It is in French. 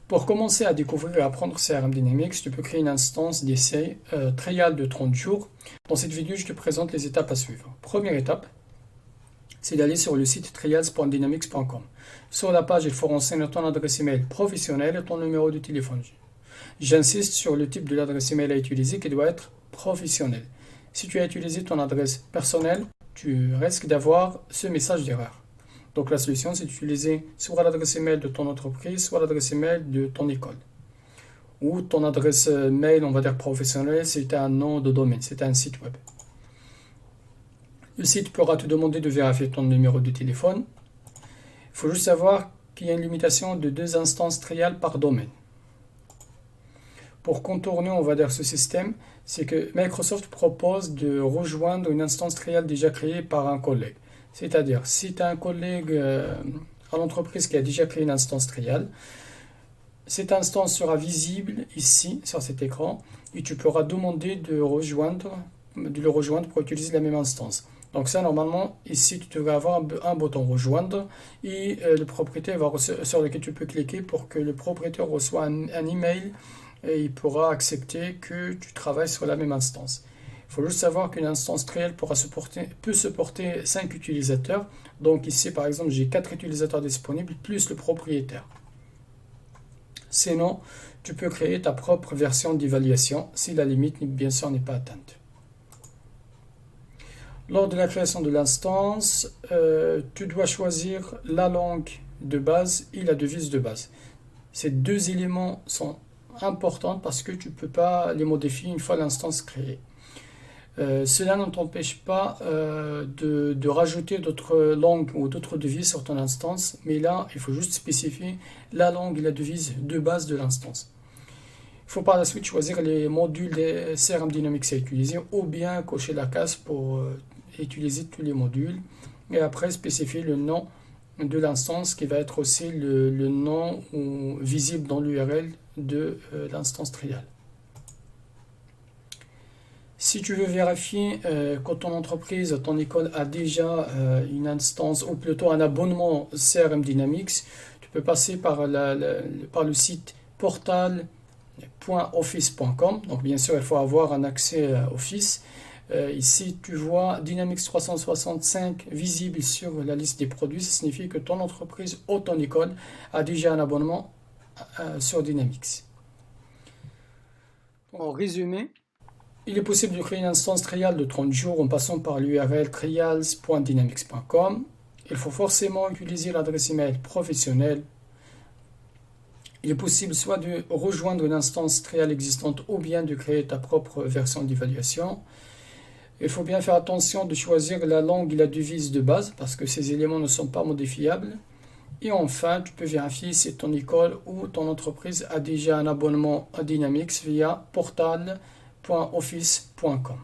Pour commencer à découvrir et apprendre CRM Dynamics, tu peux créer une instance d'essai trial de 30 jours. Dans cette vidéo, je te présente les étapes à suivre. Première étape, c'est d'aller sur le site trials.dynamics.com. Sur la page, il faut renseigner ton adresse email professionnelle et ton numéro de téléphone. J'insiste sur le type de l'adresse email à utiliser qui doit être professionnel. Si tu as utilisé ton adresse personnelle, tu risques d'avoir ce message d'erreur. Donc la solution, c'est d'utiliser soit l'adresse email de ton entreprise, soit l'adresse email de ton école. Ou ton adresse mail, on va dire professionnelle, c'est un nom de domaine, c'est un site web. Le site pourra te demander de vérifier ton numéro de téléphone. Il faut juste savoir qu'il y a une limitation de 2 instances trial par domaine. Pour contourner, on va dire, ce système, c'est que Microsoft propose de rejoindre une instance trial déjà créée par un collègue. C'est-à-dire, si tu as un collègue à l'entreprise qui a déjà créé une instance trial, cette instance sera visible ici, sur cet écran, et tu pourras demander de le rejoindre pour utiliser la même instance. Donc ça, normalement, ici, tu devrais avoir un bouton rejoindre et le propriétaire sur lequel tu peux cliquer pour que le propriétaire reçoive un email et il pourra accepter que tu travailles sur la même instance. Il faut juste savoir qu'une instance trial peut supporter 5 utilisateurs. Donc ici, par exemple, j'ai 4 utilisateurs disponibles, plus le propriétaire. Sinon, tu peux créer ta propre version d'évaluation si la limite, bien sûr, n'est pas atteinte. Lors de la création de l'instance, tu dois choisir la langue de base et la devise de base. Ces 2 éléments sont importants parce que tu ne peux pas les modifier une fois l'instance créée. Cela ne t'empêche pas de rajouter d'autres langues ou d'autres devises sur ton instance, mais là, il faut juste spécifier la langue et la devise de base de l'instance. Il faut par la suite choisir les modules des CRM Dynamics à utiliser ou bien cocher la case pour utiliser tous les modules et après spécifier le nom de l'instance qui va être aussi le nom visible dans l'URL de l'instance trial. Si tu veux vérifier que ton entreprise, ton école a déjà une instance ou plutôt un abonnement CRM Dynamics, tu peux passer par le site portal.office.com. Donc bien sûr, il faut avoir un accès Office. Ici, tu vois Dynamics 365 visible sur la liste des produits. Ça signifie que ton entreprise ou ton école a déjà un abonnement sur Dynamics. En résumé, il est possible de créer une instance trial de 30 jours en passant par l'URL trials.dynamics.com. Il faut forcément utiliser l'adresse email professionnelle. Il est possible soit de rejoindre une instance trial existante ou bien de créer ta propre version d'évaluation. Il faut bien faire attention de choisir la langue et la devise de base parce que ces éléments ne sont pas modifiables. Et enfin, tu peux vérifier si ton école ou ton entreprise a déjà un abonnement à Dynamics via portal.office.com.